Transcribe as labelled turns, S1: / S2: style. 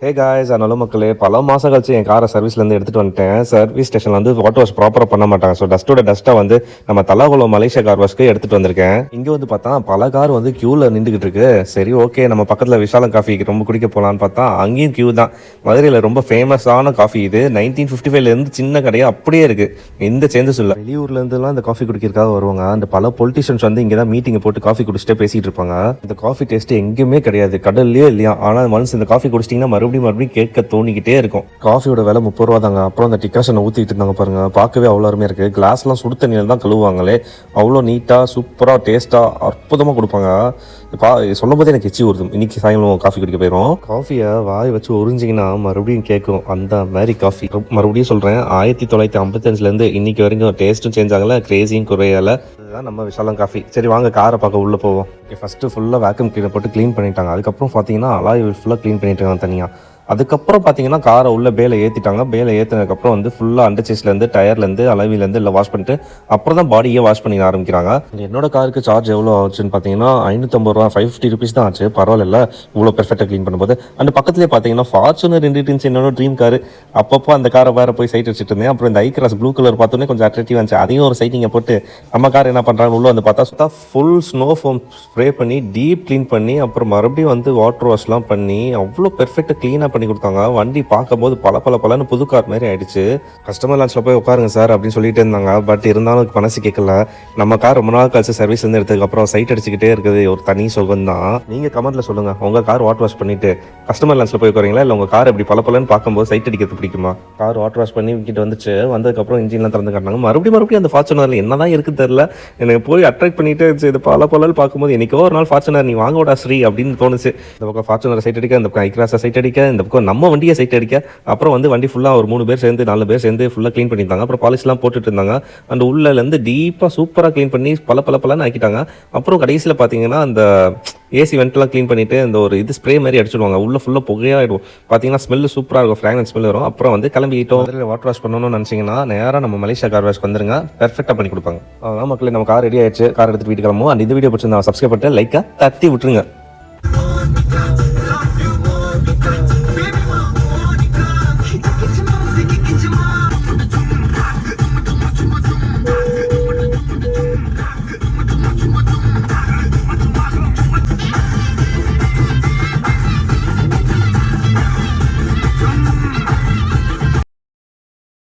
S1: Hey guys அதனால மக்களே பல மாதம் கழிச்சு என் காரை சர்வீஸ்லேருந்து எடுத்துகிட்டு வந்துட்டேன். சர்வீஸ் ஸ்டேஷனில் வந்து வாட்டர் வாஷ் ப்ராப்பராக பண்ண மாட்டாங்க. ஸோ டஸ்ட்டோட டஸ்ட்டாக வந்து நம்ம தல்லாகுளம் மலேசியா கார் வாஷ்க்கு எடுத்துகிட்டு வந்திருக்கேன். இங்கே வந்து பார்த்தா பல கார் வந்து க்யூவில் நின்றுக்கிட்டு இருக்கு. சரி ஓகே நம்ம பக்கத்தில் விஷாலம் காஃபிக்கு ரொம்ப குடிக்க போகலான்னு பார்த்தா அங்கேயும் க்யூ தான். மதுரையில் ரொம்ப ஃபேமஸான காஃபி இது. 1955லேருந்து சின்ன கடையாக அப்படியே இருக்குது. எந்த சேஞ்சஸ் இல்லை. வெளியூர்லேருந்துலாம் இந்த காஃபி குடிக்கிறதுக்காக வருவாங்க. அந்த பல பொலிட்டிஷியன்ஸ் வந்து இங்கே தான் மீட்டிங்கை போட்டு காஃபி குடிச்சிட்டே பேசிகிட்டு இருப்பாங்க. இந்த காஃபி டேஸ்ட்டு எங்கேயுமே கிடையாது, கடல்லையே இல்லையா. ஆனால் ஒன்ஸ் இந்த காஃபி குடிச்சிட்டிங்கன்னா மறுபடியும் கேட்க தோணிக்கிட்டே இருக்கும். காஃபியோட விலை 30 ரூபா தாங்க. அப்புறம் அந்த டிகாஷனை ஊற்றிட்டு இருந்தாங்க பாருங்க, பார்க்கவே அவ்வளோ அருமையாக இருக்குது. கிளாஸ்லாம் சுடு தண்ணியில் தான் கழுவுவாங்களே, அவ்வளோ நீட்டாக சூப்பராக டேஸ்ட்டாக அற்புதமாக கொடுப்பாங்க. சொல்லும் போதே எனக்கு எச்சி வருது. இன்னைக்கு சாயங்காலம் காஃபி குடிக்க போயிடும். காஃபியை வாய் வச்சு உறிஞ்சிங்கன்னா மறுபடியும் கேட்கும் அந்த மாதிரி காஃபி. மறுபடியும் சொல்கிறேன், 1955லேருந்து இன்னைக்கு வரைக்கும் டேஸ்ட்டும் சேஞ்ச் ஆகலை, கிரேசியும் குறையலை. இதுதான் நம்ம விஷாலம் காஃபி. சரி வாங்க காரை பார்க்க உள்ளே போவோம். ஓகே, ஃபஸ்ட்டு ஃபுல்லாக வேக்யூம் கிளீனர் போட்டு க்ளீன் பண்ணிட்டாங்க. அதுக்கப்புறம் பார்த்தீங்கன்னா அலாய் ஃபுல்லாக க்ளீன் பண்ணிட்டு இருக்காங்க தனியாக. அதுக்கப்புறம் பார்த்தீங்கன்னா காரை உள்ள பேலை ஏற்றிட்டாங்க. பேலை ஏற்றினதுக்கப்புறம் வந்து ஃபுல்லாக அண்டர்சேஸ்லேருந்து டயர்லேருந்து அளவிலேருந்து இல்லை வாஷ் பண்ணிட்டு அப்புறம் தான் பாடியே வாஷ் பண்ணி ஆரம்பிக்கிறாங்க. என்னோட காருக்கு சார்ஜ் எவ்வளோ ஆச்சுன்னு பார்த்தீங்கன்னா 550 ரூபா, 550 ருபீஸ் தான் ஆச்சு. பரவாயில்ல இவ்வளோ பெர்ஃபெக்டாக க்ளீன் பண்ணும்போது. அந்த பக்கத்துலேயே பார்த்தீங்கன்னா ஃபார்ச்சுனர் இருந்துச்சு, என்னோட ட்ரீம் காரு. அப்பப்போ அந்த காரை வேறு போய் சைட் அடிச்சுட்டு இருந்தேன். அப்புறம் இந்த ஐக்ராஸ் ப்ளூ கலர் பார்த்தோன்னே கொஞ்சம் அட்ராக்டிவாக இருந்துச்சு. அதையும் ஒரு சைட்டிங்கை போட்டு நம்ம கார் என்ன பண்ணுறாங்க உள்ள வந்து பார்த்தா சுத்தா ஃபுல் ஸ்னோ ஃபோம் ஸ்ப்ரே பண்ணி டீப் க்ளீன் பண்ணி அப்புறம் மறுபடியும் வந்து வாட்டர் வாஷ்லாம் பண்ணி அவ்வளோ பெர்ஃபெக்டாக க்ளீனாக பண்ணி கொடுத்தாங்க. வண்டி பார்க்கும்போது பல புது கார் மாதிரி ஆயிடுச்சு. கஸ்டமர் லான்ச்ல போய் உட்காருங்க சார் அப்படின்னு சொல்லிட்டு இருந்தாங்க. பட் இருந்தாலும் மனசு கேட்கல. நம்ம கார் ரொம்ப நாள் கழிச்சு சர்வீஸ் வந்து எடுத்ததுக்கு அப்புறம் சைட் அடிச்சுக்கிட்டே இருக்குது ஒரு தனி சுகம் தான். நீங்க கமெண்ட்ல சொல்லுங்க, உங்க கார் வாட்டர் வாஷ் பண்ணிட்டு கஸ்டமர் லான்ச்ல போய் உட்காருங்களா, இல்லை உங்க கார் இப்படி பலன்னு பார்க்கும்போது சைட் அடிக்கிறது பிடிக்குமா? கார் வாட்டர் வாஷ் பண்ணி விக்கிட்டு வந்துச்சு. வந்ததுக்கப்புறம் இன்ஜின்லாம் திறந்து காட்டினாங்க. மறுபடியும் அந்த ஃபார்ச்சுனர்ல என்னதான் இருக்குன்னு தெரியல. எனக்கு போய் அட்ராக்ட் பண்ணிட்டு இது பலன்னு பார்க்கும்போது என்னைக்கோ ஒரு நாள் ஃபார்ச்சுனர் நீ வாங்கோடா ஸ்ரீ அப்படின்னு தோணுச்சு. இந்த பக்கம் ஃபார்ச்சுனர் சைட் அடிக்க, இந்த பக்கம் ஐக்ராஸை சைட் அடிக்க, இந்த பக்கம் நம்ம வண்டியை சைட் அடிக்க. அப்புறம் வந்து வண்டி ஃபுல்லாக ஒரு 3 பேர் சேர்ந்து 4 பேர் சேர்ந்து ஃபுல்லாக க்ளீன் பண்ணியிருந்தாங்க. அப்புறம் பாலிஷ்லாம் போட்டுட்டு இருந்தாங்க. அந்த உள்ளேருந்து டீப்பாக சூப்பராக க்ளீன் பண்ணி பலன்னு ஆக்கிட்டாங்க. அப்புறம் கடைசியில் பார்த்தீங்கன்னா அந்த ஏசி வெண்ட்லாம் க்ளீன் பண்ணிவிட்டு அந்த ஒரு இது ஸ்ப்ரே மாதிரி அடிச்சுடுவாங்க. உள்ளே ஃபுல்லாக புகையாகிடும். பார்த்தீங்கன்னா ஸ்மெல்லு சூப்பராக இருக்கும், ஃப்ராக்ரன்ஸ் ஸ்மெல் வரும். அப்புறம் வந்து கிளம்பிட்டோம். அதில் வாட்டர் வாஷ் பண்ணணும்னு நினச்சிங்கன்னா நேராக நம்ம மலேசியா கார் வாஷ்க்கு வந்துருங்க, பெர்ஃபெக்டாக பண்ணி கொடுப்பாங்க. அதான் மக்களே நம்ம கார் ரெடி ஆயிடுச்சு. கார் எடுத்துகிட்டு வீட்டு கிளம்புவோம். அந்த இந்த வீடியோ பிடிச்சிருந்தா சப்ஸ்கிரைப் பண்ணிட்டு லைக்காக தட்டி விட்டுருங்க.